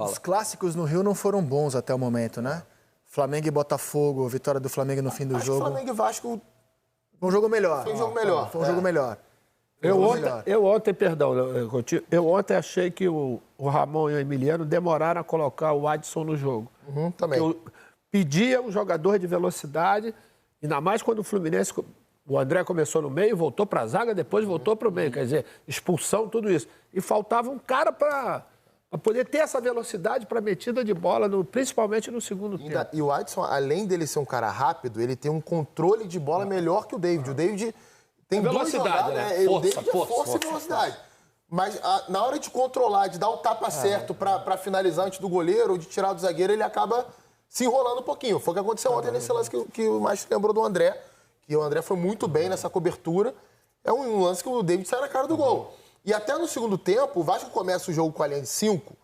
Os clássicos no Rio não foram bons até o momento, né? Flamengo e Botafogo, vitória do Flamengo no fim do jogo. Flamengo e Vasco foi um jogo melhor. Foi um jogo melhor. Foi um jogo melhor. Eu ontem achei que o Ramon e o Emiliano demoraram a colocar o Adson no jogo. Também. Eu pedia um jogador de velocidade, ainda mais quando o Fluminense... O André começou no meio, voltou para a zaga, depois voltou para o meio. Quer dizer, expulsão, tudo isso. E faltava um cara para poder ter essa velocidade para metida de bola, principalmente no segundo tempo. E o Adson, além dele ser um cara rápido, ele tem um controle de bola melhor que o David. O David tem velocidade, né? O David é força e velocidade. Mas na hora de controlar, de dar o tapa certo para finalizar antes do goleiro ou de tirar do zagueiro, ele acaba se enrolando um pouquinho. Foi o que aconteceu ontem nesse lance que o Maestro lembrou do André. E o André foi muito bem nessa cobertura. É um lance que o David sai na cara do gol. E até no segundo tempo, o Vasco começa o jogo com a linha de 5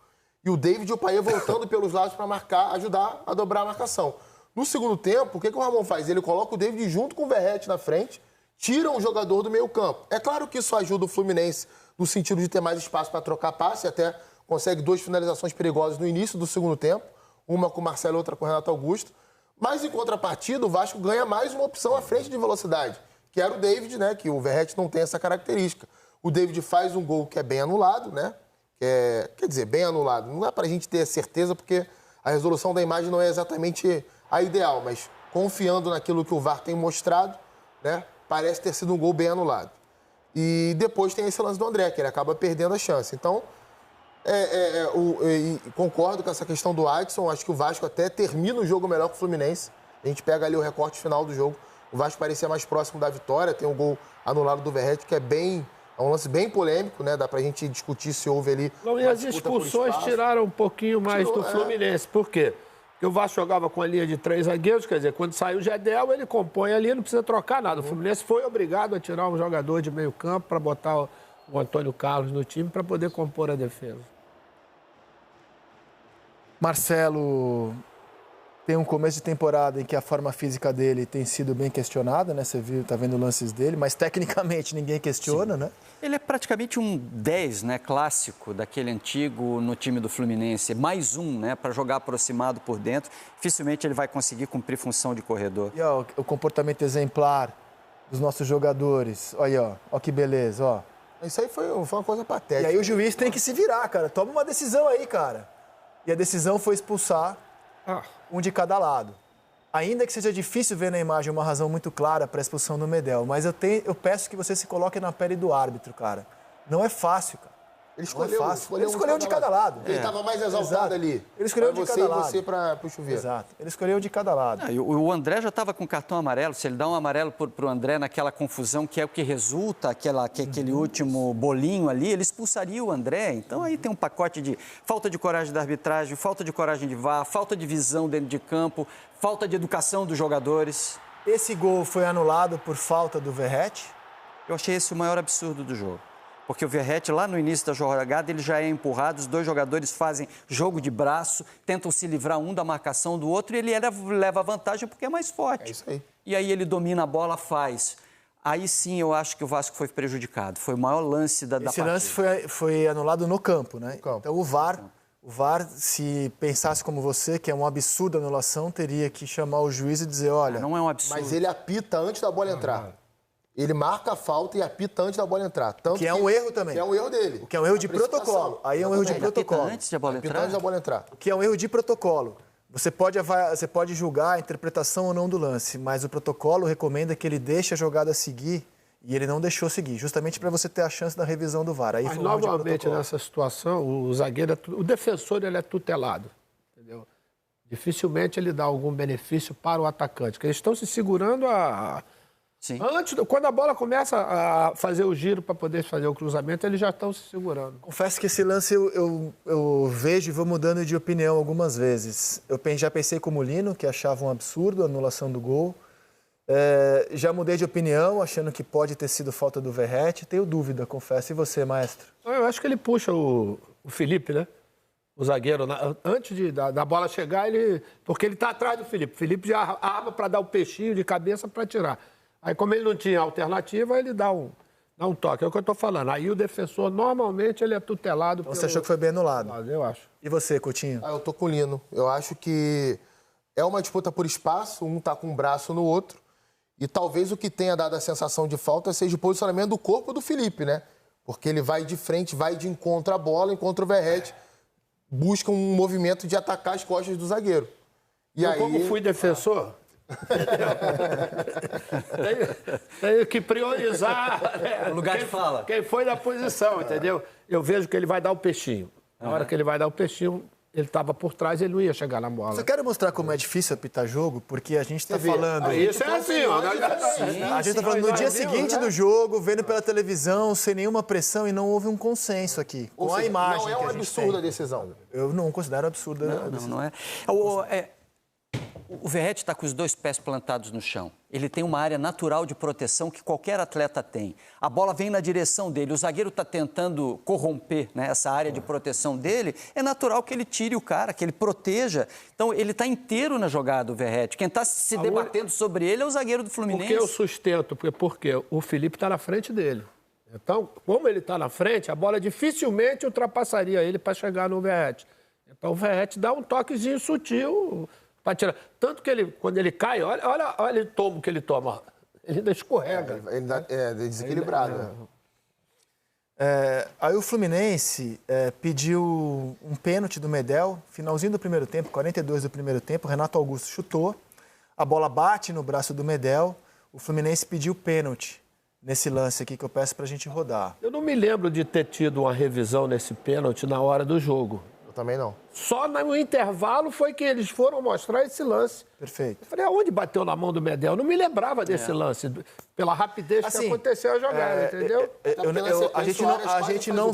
e o David e o Payet voltando pelos lados para marcar, ajudar a dobrar a marcação. No segundo tempo, o que o Ramon faz? Ele coloca o David junto com o Verratti na frente, tira um jogador do meio campo. É claro que isso ajuda o Fluminense no sentido de ter mais espaço para trocar passe, até consegue 2 finalizações perigosas no início do segundo tempo, uma com o Marcelo e outra com o Renato Augusto. Mas, em contrapartida, o Vasco ganha mais uma opção à frente de velocidade, que era o David, né? Que o Verratti não tem essa característica. O David faz um gol que é bem anulado, né? Quer dizer, bem anulado. Não dá pra gente ter certeza, porque a resolução da imagem não é exatamente a ideal, mas confiando naquilo que o VAR tem mostrado, né? Parece ter sido um gol bem anulado. E depois tem esse lance do André, que ele acaba perdendo a chance. Então, concordo com essa questão do Adson. Acho que o Vasco até termina o jogo melhor que o Fluminense. A gente pega ali o recorte final do jogo. O Vasco parecia mais próximo da vitória. Tem um gol anulado do Verratti, que é um lance bem polêmico, né? Dá pra gente discutir se houve ali. Não, e as expulsões tiraram um pouquinho mais do Fluminense. Por quê? Porque o Vasco jogava com a linha de 3 zagueiros, quer dizer, quando sai o Gedel, ele compõe ali, não precisa trocar nada. O Fluminense foi obrigado a tirar um jogador de meio campo para botar o Antônio Carlos no time para poder compor a defesa. Marcelo tem um começo de temporada em que a forma física dele tem sido bem questionada, né? Você viu, tá vendo lances dele, mas tecnicamente ninguém questiona, né? Ele é praticamente um 10, né, clássico daquele antigo no time do Fluminense. Mais um, né, para jogar aproximado por dentro. Dificilmente ele vai conseguir cumprir função de corredor. E ó, o comportamento exemplar dos nossos jogadores. Olha, ó que beleza, ó. Isso aí foi uma coisa patética. E aí o juiz tem que se virar, cara. Toma uma decisão aí, cara. E a decisão foi expulsar um de cada lado. Ainda que seja difícil ver na imagem uma razão muito clara para a expulsão do Medel, mas eu peço que você se coloque na pele do árbitro, cara. Não é fácil, cara. Ele escolheu um de cada lado. Ele estava mais exaltado ali. Ele escolheu um de cada lado. Você para o chuveiro. Exato. Ele escolheu um de cada lado. O André já estava com cartão amarelo. Se ele dá um amarelo para o André naquela confusão que é o que resulta, aquele último bolinho ali, ele expulsaria o André. Então aí tem um pacote de falta de coragem da arbitragem, falta de coragem de VAR, falta de visão dentro de campo, falta de educação dos jogadores. Esse gol foi anulado por falta do Verratti? Eu achei esse o maior absurdo do jogo. Porque o Verratti, lá no início da jogada, ele já é empurrado, os dois jogadores fazem jogo de braço, tentam se livrar um da marcação do outro e ele leva vantagem porque é mais forte. É isso aí. E aí ele domina a bola, faz. Aí sim eu acho que o Vasco foi prejudicado. Foi o maior lance da partida. Esse lance foi anulado no campo, né? Então o VAR, se pensasse como você, que é um absurdo a anulação, teria que chamar o juiz e dizer, olha... Não é um absurdo. Mas ele apita antes da bola entrar. Ele marca a falta e apita antes da bola entrar. Tanto que é um erro também. Que é um erro dele. O que é um erro de protocolo. Aí é um erro de protocolo. Apita antes da bola entrar? Apita antes da bola entrar. O que é um erro de protocolo. Você pode julgar a interpretação ou não do lance, mas o protocolo recomenda que ele deixe a jogada seguir e ele não deixou seguir, justamente para você ter a chance da revisão do VAR. Aí mas novamente nessa situação, o zagueiro, o defensor ele é tutelado, entendeu? Dificilmente ele dá algum benefício para o atacante, porque eles estão se segurando Sim. Quando a bola começa a fazer o giro para poder fazer o cruzamento, eles já estão se segurando. Confesso que esse lance eu vejo e vou mudando de opinião algumas vezes. Eu já pensei como o Lino, que achava um absurdo a anulação do gol. Já mudei de opinião, achando que pode ter sido falta do Verratti. Tenho dúvida, confesso. E você, maestro? Eu acho que ele puxa o Felipe, né? O zagueiro, antes da bola chegar, porque ele está atrás do Felipe. O Felipe já arma para dar o peixinho de cabeça para tirar. Aí, como ele não tinha alternativa, ele dá Dá um toque, é o que eu estou falando. Aí o defensor, normalmente, ele é tutelado Então você achou que foi bem anulado? Eu acho. E você, Coutinho? Eu tô com o Lino. Eu acho que é uma disputa por espaço, um tá com um braço no outro. E talvez o que tenha dado a sensação de falta seja o posicionamento do corpo do Felipe, né? Porque ele vai de frente, vai de encontro à bola, enquanto o Verratti busca um movimento de atacar as costas do zagueiro. E eu, aí... como fui defensor, tenho que priorizar O lugar de fala. quem foi na posição, entendeu? Eu vejo que ele vai dar o peixinho. Na hora que ele vai dar o peixinho, ele estava por trás, ele não ia chegar na bola. Só quero mostrar como é difícil apitar jogo, porque a gente está falando... Isso é assim, ó. A gente está falando no dia seguinte do jogo, vendo pela televisão, sem nenhuma pressão, e não houve um consenso aqui. Com a imagem não é um absurdo a decisão. Eu não considero absurda a decisão. Não é. O Verratti está com os 2 pés plantados no chão. Ele tem uma área natural de proteção que qualquer atleta tem. A bola vem na direção dele, o zagueiro está tentando corromper, né, essa área de proteção dele. É natural que ele tire o cara, que ele proteja. Então, ele está inteiro na jogada, o Verratti. Quem está se debatendo sobre ele é o zagueiro do Fluminense. Porque eu sustento, porque o Felipe está na frente dele. Então, como ele está na frente, a bola dificilmente ultrapassaria ele para chegar no Verratti. Então, o Verratti dá um toquezinho sutil... para tirar. Tanto que ele, quando ele cai, olha o tombo que ele toma. Ele ainda escorrega. Ele é desequilibrado. Aí o Fluminense pediu um pênalti do Medel, finalzinho do primeiro tempo, 42 do primeiro tempo, o Renato Augusto chutou, a bola bate no braço do Medel, o Fluminense pediu pênalti nesse lance aqui que eu peço para a gente rodar. Eu não me lembro de ter tido uma revisão nesse pênalti na hora do jogo. Também não. Só no intervalo foi que eles foram mostrar esse lance. Perfeito. Eu falei, aonde bateu na mão do Medel? Eu não me lembrava desse lance, pela rapidez que aconteceu a jogada, entendeu? A gente não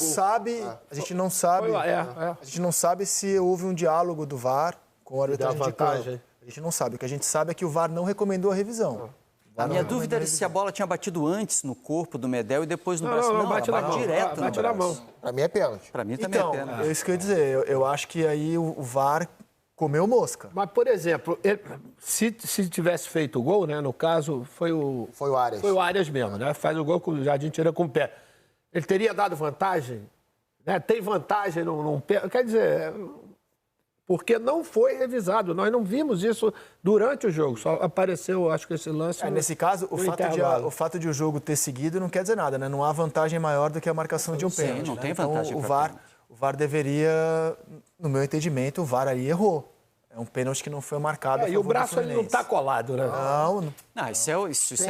sabe se houve um diálogo do VAR com a arbitragem de campo. A gente não sabe. O que a gente sabe é que o VAR não recomendou a revisão. A minha dúvida era se a bola tinha batido antes no corpo do Medel e depois no braço. Não, bate na mão. Direto bate na mão. Pra mim é pênalti. Pra mim também é pênalti. É isso que eu ia dizer. Eu acho que aí o VAR comeu mosca. Mas, por exemplo, se tivesse feito o gol, né? No caso, foi o Arias. Foi o Arias mesmo, né? Faz o gol com o Jardim tira com o pé. Ele teria dado vantagem? Né? Tem vantagem num pé? Quer dizer... Porque não foi revisado. Nós não vimos isso durante o jogo. Só apareceu, acho que esse lance... Nesse caso, o fato de o jogo ter seguido não quer dizer nada, né? Não há vantagem maior do que a marcação de um pênalti. Não tem vantagem. Então, o VAR deveria, no meu entendimento, o VAR aí errou. É um pênalti que não foi marcado. E o braço ele não está colado, né? Não, isso é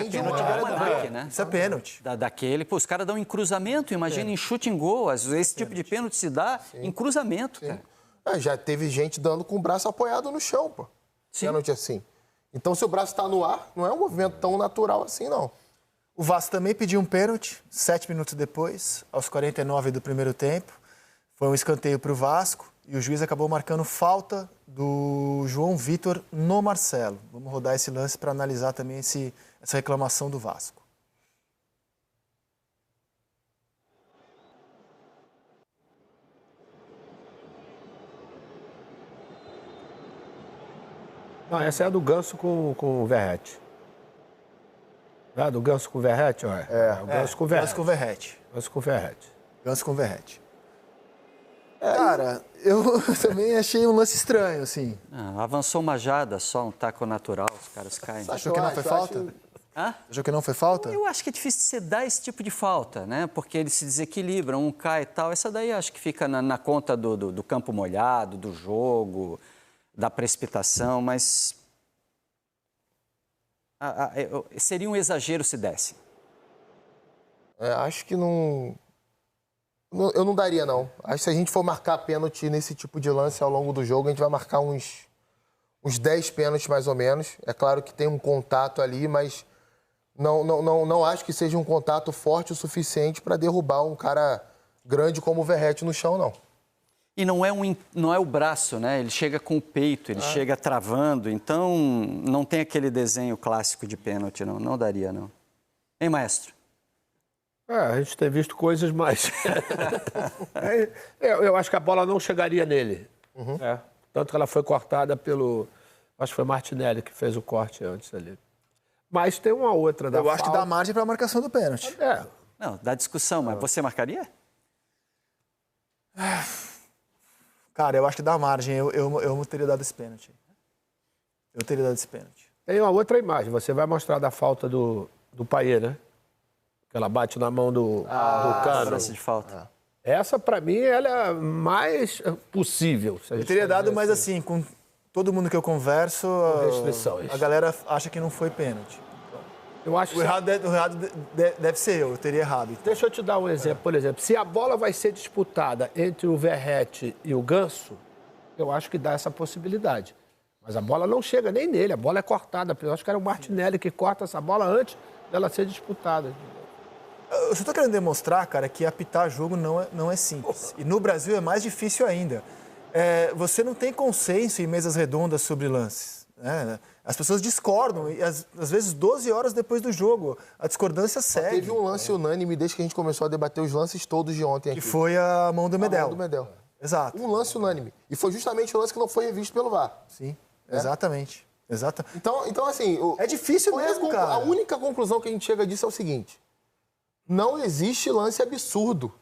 pênalti do Almanac, né? Isso é pênalti. Daquele, os caras dão em cruzamento, imagina em chute em gol. Esse tipo de pênalti se dá em cruzamento, cara. Já teve gente dando com o braço apoiado no chão, pô. Pênalti assim. Então, se o braço está no ar, não é um movimento tão natural assim, não. O Vasco também pediu um pênalti, 7 minutos depois, aos 49 do primeiro tempo. Foi um escanteio para o Vasco e o juiz acabou marcando falta do João Vitor no Marcelo. Vamos rodar esse lance para analisar também essa reclamação do Vasco. Não, essa é a do Ganso com o Verratti. É a do Ganso com o Verratti? O Ganso com o Verratti. Ganso com o Verratti. Ganso com o Verratti. Ganso com o Verratti. Cara, eu também achei um lance estranho, assim. Avançou uma jada, só um taco natural, os caras caem. Achou que não foi falta? Achou que não foi falta? Eu acho que é difícil você dar esse tipo de falta, né? Porque eles se desequilibram, um cai e tal. Essa daí acho que fica na conta do campo molhado, do jogo, da precipitação, mas seria um exagero se desse. Acho que não... Eu não daria, não. Acho que se a gente for marcar pênalti nesse tipo de lance ao longo do jogo, a gente vai marcar uns 10 pênaltis mais ou menos. É claro que tem um contato ali, mas não acho que seja um contato forte o suficiente para derrubar um cara grande como o Verratti no chão, não. E não é o braço, né? Ele chega com o peito, ele chega travando, então não tem aquele desenho clássico de pênalti, não. Não daria, não. Hein, maestro? A gente tem visto coisas mais... eu acho que a bola não chegaria nele. Tanto que ela foi cortada pelo... Acho que foi Martinelli que fez o corte antes ali. Mas tem uma outra da falta. Eu acho que dá margem para a marcação do pênalti. Não, dá discussão, mas você marcaria? Cara, eu acho que dá margem. Eu teria dado esse pênalti. Eu teria dado esse pênalti. Tem uma outra imagem. Você vai mostrar da falta do Payet, né? Que ela bate na mão do Cano. Cobrança de falta. Essa, pra mim, ela é a mais possível. Eu teria dado, mas assim, com todo mundo que eu converso, a galera acha que não foi pênalti. Eu acho O errado deve ser eu teria errado. Então. Deixa eu te dar um exemplo. Por exemplo, se a bola vai ser disputada entre o Verratti e o Ganso, eu acho que dá essa possibilidade. Mas a bola não chega nem nele, a bola é cortada. Eu acho que era o Martinelli que corta essa bola antes dela ser disputada. Eu só estou querendo demonstrar, cara, que apitar jogo não é simples. E no Brasil é mais difícil ainda. Você não tem consenso em mesas redondas sobre lances. Né? As pessoas discordam, e às vezes 12 horas depois do jogo. A discordância segue. Teve um lance unânime desde que a gente começou a debater os lances todos de ontem aqui. Que foi a mão do Medel. A mão do Medel. Exato. Um lance unânime. E foi justamente o lance que não foi revisto pelo VAR. Sim, exatamente. Então assim... É difícil mesmo, cara. A única conclusão que a gente chega disso é o seguinte. Não existe lance absurdo.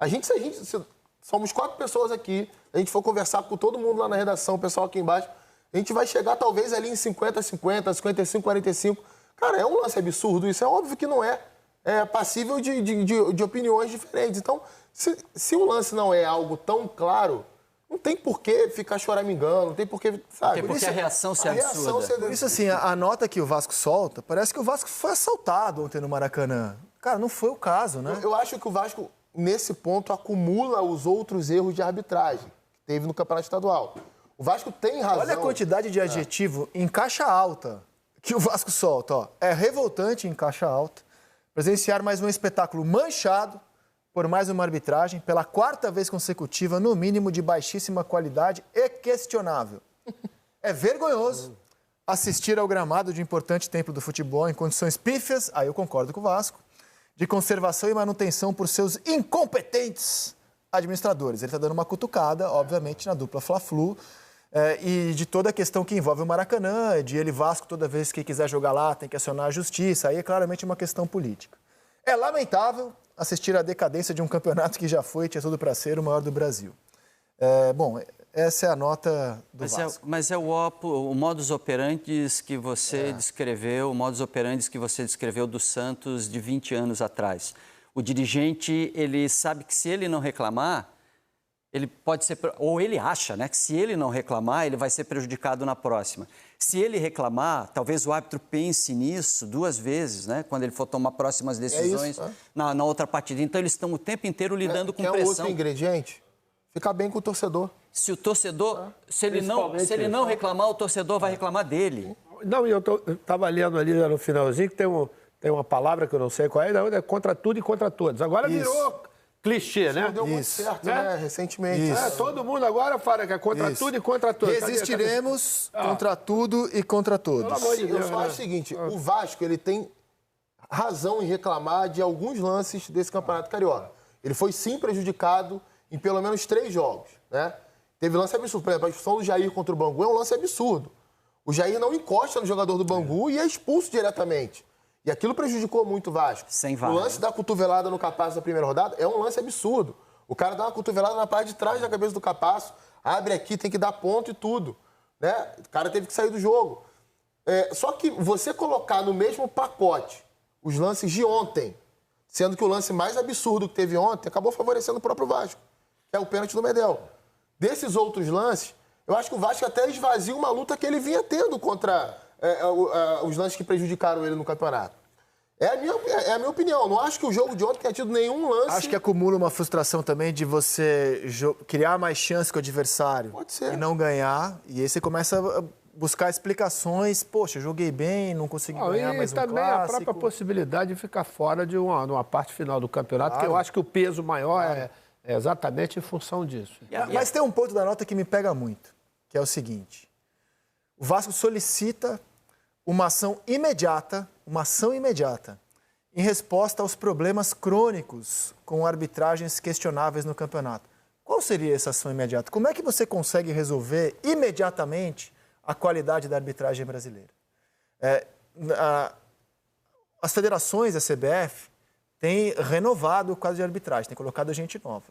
Se somos 4 pessoas aqui, a gente for conversar com todo mundo lá na redação, o pessoal aqui embaixo, a gente vai chegar talvez ali em 50-50, 55-45. Cara, é um lance absurdo isso. É óbvio que não é. É passível de opiniões diferentes. Então, se o lance não é algo tão claro, não tem por que ficar choramingando, não tem por que, sabe? Tem porque a reação ser absurda. Por isso, assim, a nota que o Vasco solta, parece que o Vasco foi assaltado ontem no Maracanã. Cara, não foi o caso, né? Eu acho que o Vasco, nesse ponto, acumula os outros erros de arbitragem que teve no Campeonato Estadual. O Vasco tem razão. Olha a quantidade de adjetivo em caixa alta que o Vasco solta. Ó. É revoltante em caixa alta presenciar mais um espetáculo manchado por mais uma arbitragem pela 4ª vez consecutiva, no mínimo de baixíssima qualidade e questionável. É vergonhoso assistir ao gramado de importante templo do futebol em condições pífias, aí eu concordo com o Vasco, de conservação e manutenção por seus incompetentes administradores. Ele está dando uma cutucada, obviamente, na dupla Fla-Flu, e de toda a questão que envolve o Maracanã, de ele Vasco, toda vez que quiser jogar lá, tem que acionar a justiça, aí é claramente uma questão política. É lamentável assistir à decadência de um campeonato que já foi, tinha tudo para ser o maior do Brasil. Bom, essa é a nota do Vasco. Mas é o modus operandi que você descreveu, o modus operandi que você descreveu do Santos de 20 anos atrás. O dirigente, ele sabe que se ele não reclamar, ele pode ser, ou ele acha, né, que se ele não reclamar, ele vai ser prejudicado na próxima. Se ele reclamar, talvez o árbitro pense nisso 2 vezes, né, quando ele for tomar próximas decisões na outra partida. Então, eles estão o tempo inteiro lidando com pressão. É outro ingrediente? Ficar bem com o torcedor. Se o torcedor, se ele não reclamar, o torcedor vai reclamar dele. Não, eu estava lendo ali no finalzinho que tem uma palavra que eu não sei qual é contra tudo e contra todos. Agora virou clichê, né? Não deu muito certo, né? Recentemente. Todo mundo agora fala que é contra tudo e contra todos. Resistiremos contra tudo e contra todos. Pelo amor de Deus, eu só acho o seguinte, o Vasco, ele tem razão em reclamar de alguns lances desse Campeonato Carioca. Ele foi sim prejudicado em pelo menos 3 jogos, né? Teve lance absurdo. Por exemplo, a expulsão do Jair contra o Bangu é um lance absurdo. O Jair não encosta no jogador do Bangu e é expulso diretamente. E aquilo prejudicou muito o Vasco. Sem VAR. O lance da cotovelada no Capasso da primeira rodada é um lance absurdo. O cara dá uma cotovelada na parte de trás da cabeça do Capasso, abre aqui, tem que dar ponto e tudo. Né? O cara teve que sair do jogo. Só que você colocar no mesmo pacote os lances de ontem, sendo que o lance mais absurdo que teve ontem acabou favorecendo o próprio Vasco, que é o pênalti do Medel. Desses outros lances, eu acho que o Vasco até esvazia uma luta que ele vinha tendo contra os lances que prejudicaram ele no campeonato. É a minha opinião. Não acho que o jogo de ontem tenha tido nenhum lance... Acho que acumula uma frustração também de você criar mais chance que o adversário. Pode ser. E não ganhar. E aí você começa a buscar explicações. Poxa, joguei bem, não consegui ganhar mais um clássico. E também a própria possibilidade de ficar fora de uma parte final do campeonato, que eu acho que o peso maior é exatamente em função disso. Mas tem um ponto da nota que me pega muito, que é o seguinte. O Vasco solicita uma ação imediata, em resposta aos problemas crônicos com arbitragens questionáveis no campeonato. Qual seria essa ação imediata? Como é que você consegue resolver imediatamente a qualidade da arbitragem brasileira? As federações da CBF tem renovado o quadro de arbitragem, tem colocado gente nova.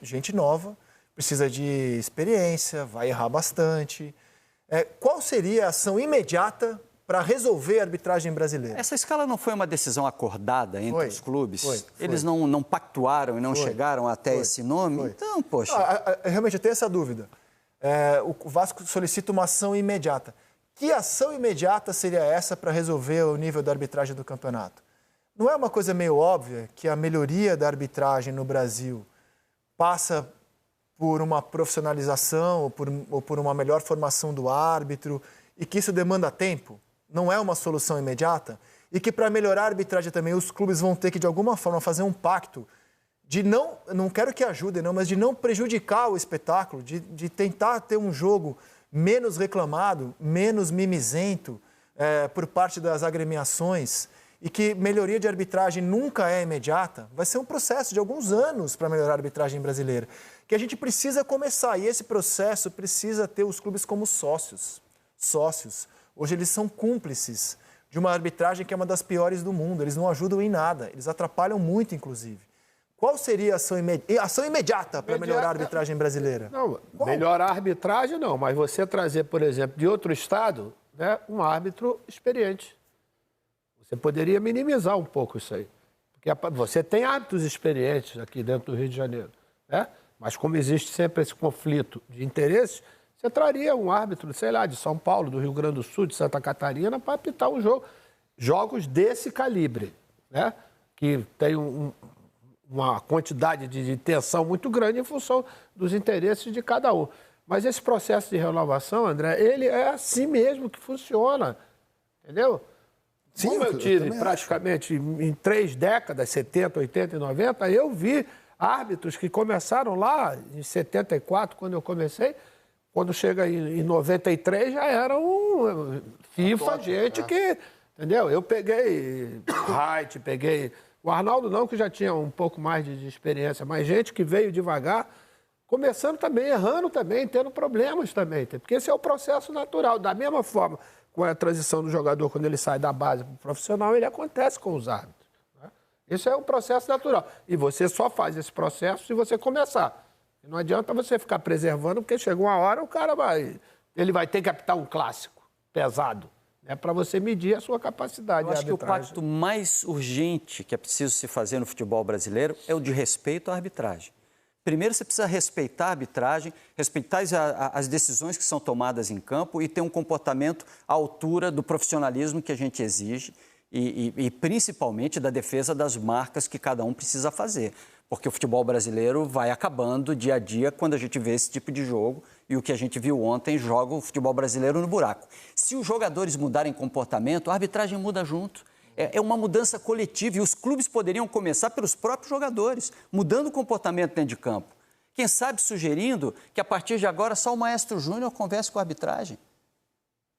Gente nova precisa de experiência, vai errar bastante. Qual seria a ação imediata para resolver a arbitragem brasileira? Essa escala não foi uma decisão acordada entre os clubes? Foi. Eles não pactuaram e não chegaram até esse nome? Então, poxa... Realmente, eu tenho essa dúvida. O Vasco solicita uma ação imediata. Que ação imediata seria essa para resolver o nível da arbitragem do campeonato? Não é uma coisa meio óbvia que a melhoria da arbitragem no Brasil passa por uma profissionalização ou por uma melhor formação do árbitro e que isso demanda tempo? Não é uma solução imediata? E que para melhorar a arbitragem também os clubes vão ter que, de alguma forma, fazer um pacto de não quero que ajudem, não, mas de não prejudicar o espetáculo, de tentar ter um jogo menos reclamado, menos mimizento por parte das agremiações, e que melhoria de arbitragem nunca é imediata, vai ser um processo de alguns anos para melhorar a arbitragem brasileira, que a gente precisa começar, e esse processo precisa ter os clubes como sócios. Hoje eles são cúmplices de uma arbitragem que é uma das piores do mundo, eles não ajudam em nada, eles atrapalham muito, inclusive. Qual seria a ação imediata para melhorar a arbitragem brasileira? Não, melhorar a arbitragem não, mas você trazer, por exemplo, de outro estado, né, um árbitro experiente. Você poderia minimizar um pouco isso aí. Porque você tem árbitros experientes aqui dentro do Rio de Janeiro, né? Mas como existe sempre esse conflito de interesses, você traria um árbitro, sei lá, de São Paulo, do Rio Grande do Sul, de Santa Catarina, para apitar um jogo. Jogos desse calibre, né? Que tem uma quantidade de tensão muito grande em função dos interesses de cada um. Mas esse processo de renovação, André, ele é assim mesmo que funciona, entendeu? Sim, como eu tive praticamente em 3 décadas, 70, 80 e 90, eu vi árbitros que começaram lá em 74, quando eu comecei, quando chega em 93 já eram FIFA, gente que, entendeu? Eu peguei Wright, peguei... O Arnaldo não, que já tinha um pouco mais de experiência, mas gente que veio devagar, começando também, errando também, tendo problemas também, porque esse é o processo natural. Da mesma forma, com a transição do jogador, quando ele sai da base para o profissional, ele acontece com os árbitros. Né? Isso é um processo natural. E você só faz esse processo se você começar. Não adianta você ficar preservando, porque chega uma hora, o cara ele vai ter que apitar um clássico pesado. É para você medir a sua capacidade de arbitragem. Eu acho que o pacto mais urgente que é preciso se fazer no futebol brasileiro é o de respeito à arbitragem. Primeiro, você precisa respeitar a arbitragem, respeitar as decisões que são tomadas em campo e ter um comportamento à altura do profissionalismo que a gente exige e principalmente da defesa das marcas que cada um precisa fazer. Porque o futebol brasileiro vai acabando dia a dia quando a gente vê esse tipo de jogo e o que a gente viu ontem joga o futebol brasileiro no buraco. Se os jogadores mudarem comportamento, a arbitragem muda junto. É uma mudança coletiva e os clubes poderiam começar pelos próprios jogadores, mudando o comportamento dentro de campo. Quem sabe sugerindo que a partir de agora só o Maestro Júnior converse com a arbitragem.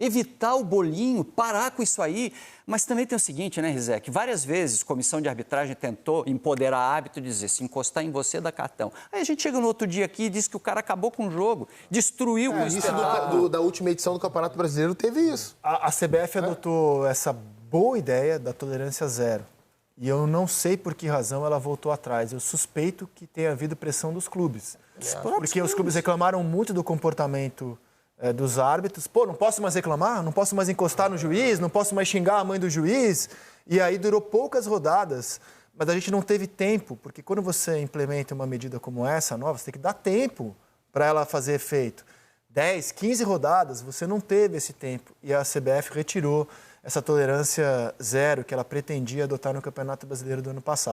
Evitar o bolinho, parar com isso aí. Mas também tem o seguinte, né, Rizek? Várias vezes a comissão de arbitragem tentou empoderar árbitro e dizer, se encostar em você, dá cartão. Aí a gente chega no outro dia aqui e diz que o cara acabou com o jogo, destruiu o espetáculo. Isso da última edição do Campeonato Brasileiro teve isso. A CBF adotou essa boa ideia da tolerância zero. E eu não sei por que razão ela voltou atrás. Eu suspeito que tenha havido pressão dos clubes. Porque os clubes reclamaram muito do comportamento dos árbitros. Pô, não posso mais reclamar? Não posso mais encostar no juiz? Não posso mais xingar a mãe do juiz? E aí durou poucas rodadas. Mas a gente não teve tempo, porque quando você implementa uma medida como essa, nova, você tem que dar tempo para ela fazer efeito. 10, 15 rodadas, você não teve esse tempo. E a CBF retirou essa tolerância zero que ela pretendia adotar no Campeonato Brasileiro do ano passado.